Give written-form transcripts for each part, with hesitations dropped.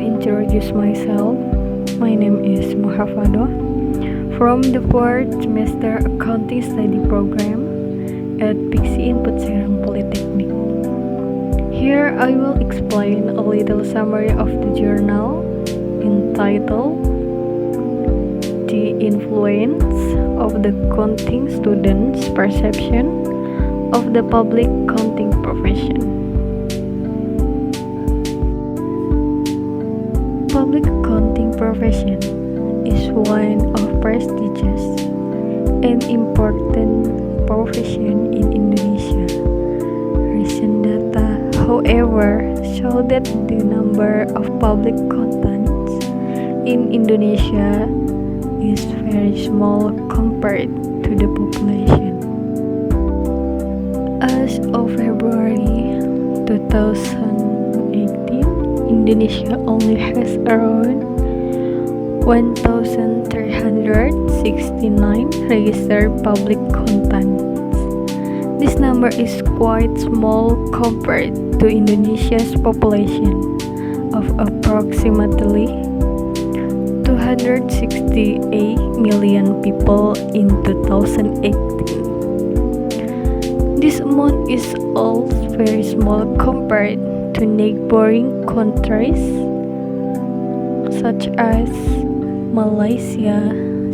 introduce myself. My name is Muhafadoh from the 4th semester Accounting Study Program at PIKSI Input SERANG POLITEKNIK. Here I will explain a little summary of the journal entitled The Influence of the Counting Students' Perception of the Public Counting Profession. Public accounting profession is one of prestigious and important profession in Indonesia. Recent data, however, show that the number of public accountants in Indonesia is very small compared to the population. As of February 2018, Indonesia only has around 1,369 registered public accountants. This number is quite small compared to Indonesia's population of approximately 268 million people in 2018. This amount is also very small compared to neighboring countries such as Malaysia,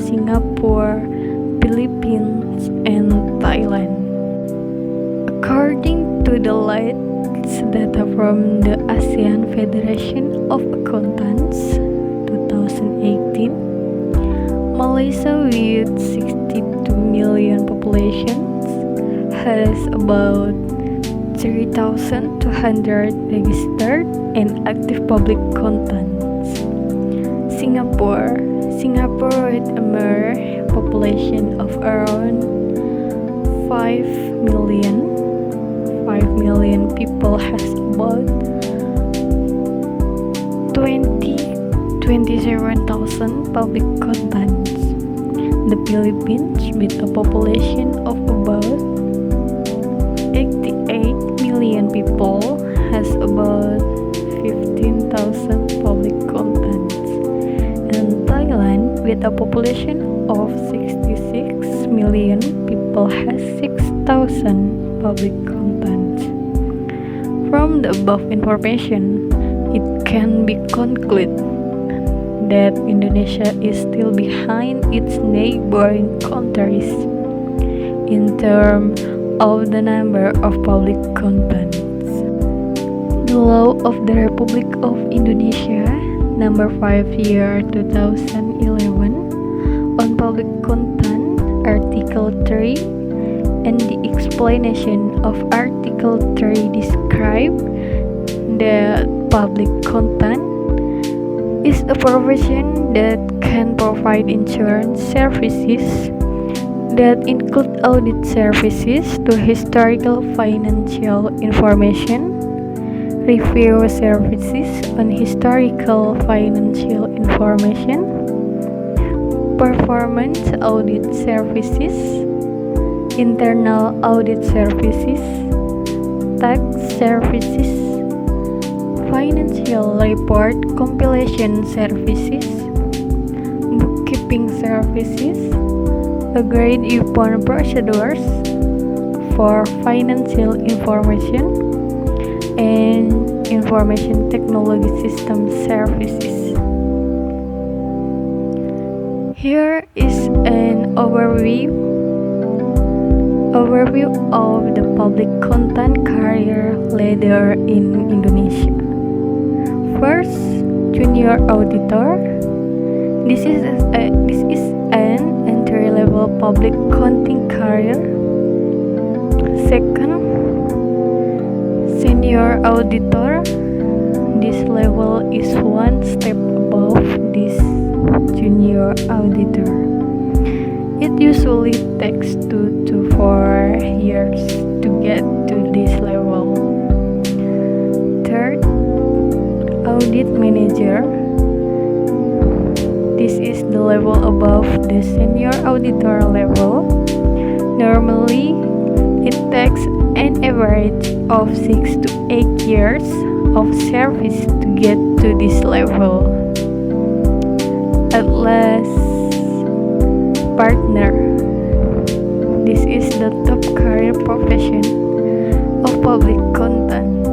Singapore, Philippines, and Thailand. According to the latest data from the ASEAN Federation of Accountants 2018, Malaysia with 62 million population has about 3,200 registered and active public accountants. Singapore with a mere population of around 5 million people has about 27,000 public accountants. The Philippines with a population of about 88 million people has about 15,000 public accountants, and Thailand with a population of 66 million people has 6,000 public accountants. From the above information, it can be concluded that Indonesia is still behind its neighboring countries in terms of the number of public accountants. The Law of the Republic of Indonesia number 5 year 2011 on public accountant, Article 3 and the explanation of Article 3 describe that public accountant is a profession that can provide insurance services that include audit services to historical financial information, review services on historical financial information, performance audit services, internal audit services, tax services, financial report compilation services, bookkeeping services, agreed-upon procedures for financial information, and information technology system services. Here is an overview of the public accountant career ladder in Indonesia. First, junior auditor. This is an entry-level public accounting career. Second, senior auditor. This level is one step above this junior auditor. It usually takes 2 to 4 years to get to this level. Third, audit manager. This is the level above the senior auditor level. Normally, it takes an average of 6 to 8 years of service to get to to this level. At last, partner. This is the top career profession of public accountant.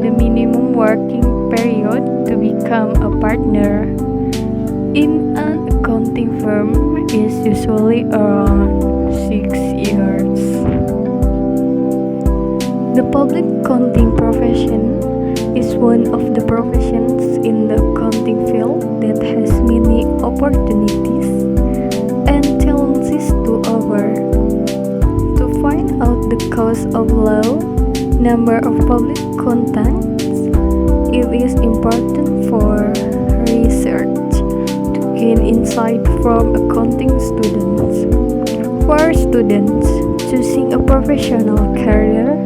The minimum working period to become a partner in an accounting firm is usually around 6 years. The public accounting profession is one of the professions in the accounting field that has many opportunities and challenges to offer. To find out the cause of low number of public accountants, it is important for research to gain insight from accounting students. For students, choosing a professional career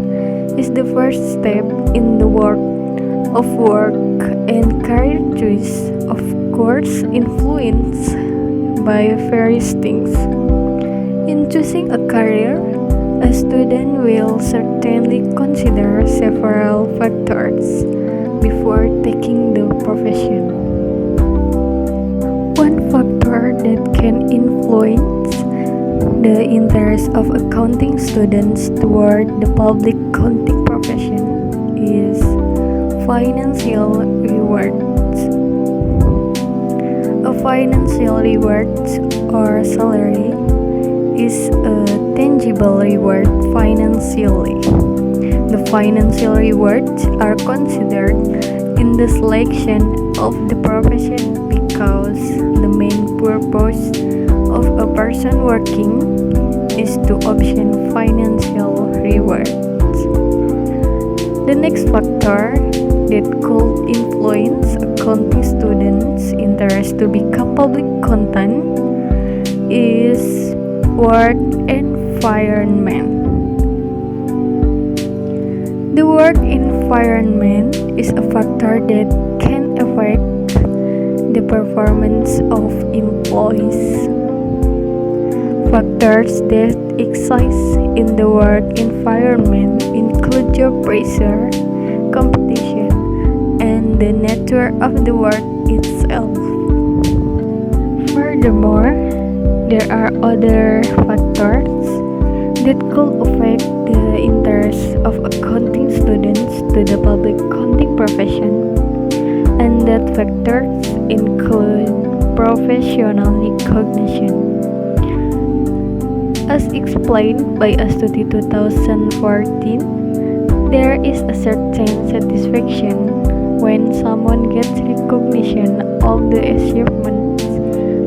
is the first step in the world of work, and career choice, of course, influenced by various things. In choosing a career, a student will certainly consider several factors before taking the profession. One factor that can influence the interest of accounting students toward the public accounting profession is financial rewards. A financial reward or salary is a tangible reward financially. The financial rewards are considered in the selection of the profession because the main purpose of a person working is to obtain financial rewards. The next factor that could influence accounting students' interest to become public accountant is work environment. The work environment is a factor that can affect the performance of employees. Factors that exist in the work environment include job pressure, competition, and the nature of the work itself. Furthermore, there are other factors that could affect the interest of accounting students to the public accounting profession, and that factors include professional recognition. As explained by a study 2014, there is a certain satisfaction when someone gets recognition of the achievements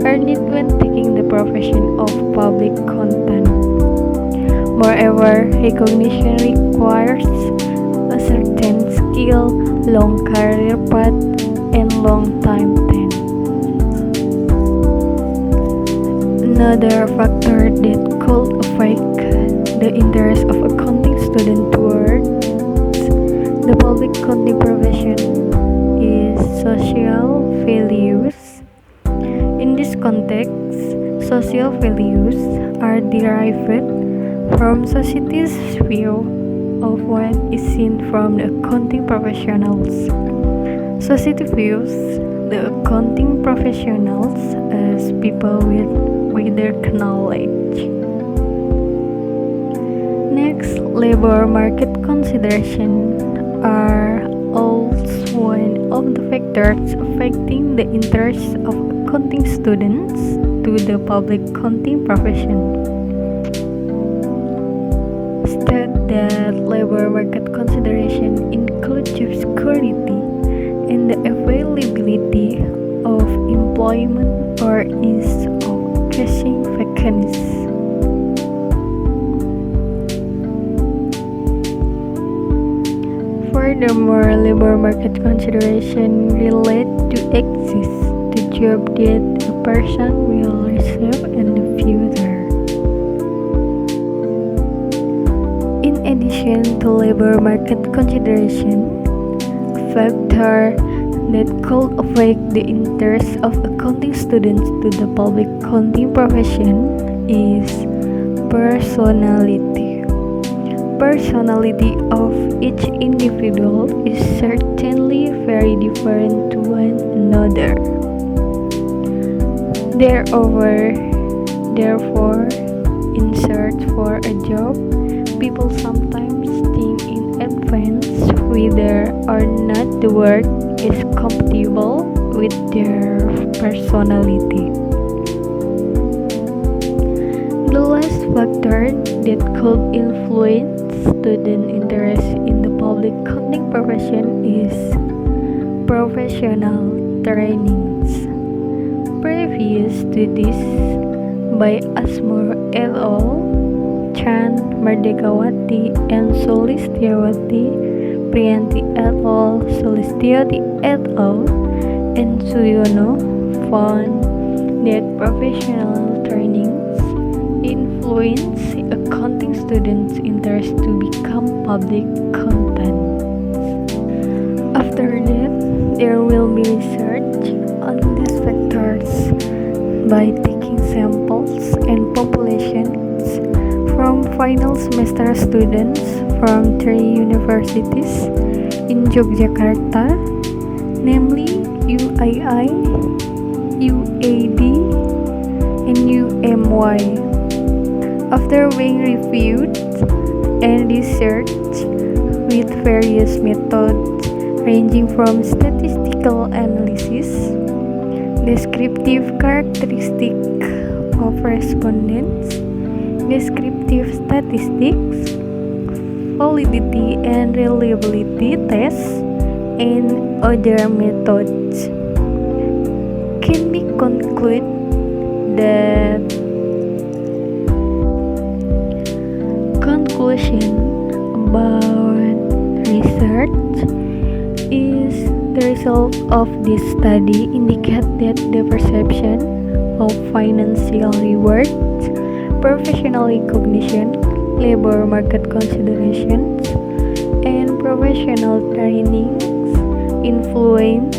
earned when taking the profession of public accountant. Moreover, recognition requires a certain skill, long career path, and long time tenure. Another factor that could affect the interest of accounting student towards the public accounting profession is social values. In this context, social values are derived from society's view of what is seen from the accounting professionals. Society views the accounting professionals as people with wider knowledge. Next, labor market considerations are also one of the factors affecting the interests of accounting students to the public accounting profession. State that labor market consideration include job security and the availability of employment or ease of casing vacancies. Furthermore, labor market consideration relate to access to job that a person will receive in the future. In addition to labor market consideration, a factor that could affect the interest of accounting students to the public accounting profession is personality. personality of each individual is certainly very different to one another. Therefore, in search for a job, people sometimes think in advance whether or not the work is compatible with their personality. The last factor that could influence student interest in the public accounting profession is professional trainings. Previous to this, by Asmor et al., Chan, Merdekawati, and Solistiawati, Priyanti et al., Solistiawati et al., and Suyono found that professional trainings influence accounting students' interest to become public accountants. After that, there will be research on these factors by taking samples and populations from final semester students from 3 universities in Yogyakarta, namely UII, UAD, and UMY. After being reviewed and researched with various methods ranging from statistical analysis, descriptive characteristic of respondents, descriptive statistics, validity and reliability tests, and other methods, can be concluded that conclusion about research is the result of this study indicate that the perception of financial rewards, professional recognition, labor market considerations, and professional trainings influence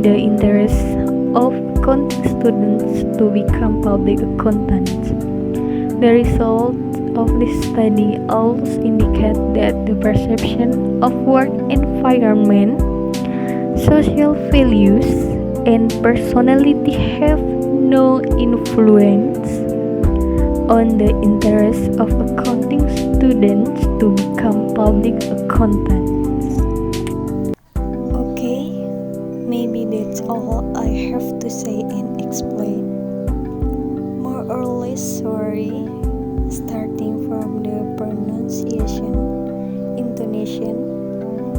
the interest of accounting students to become public accountants. The results of this study also indicate that the perception of work environment, social values, and personality have no influence on the interest of accounting students to become public accountants. Okay, maybe that's all I have to say and explain. More or less sorry, starting from the pronunciation, intonation,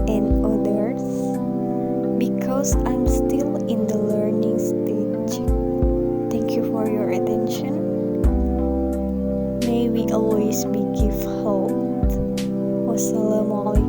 and others, because I'm still in the learning stage. Thank you for your attention. May we always be give hope. Wassalamualaikum.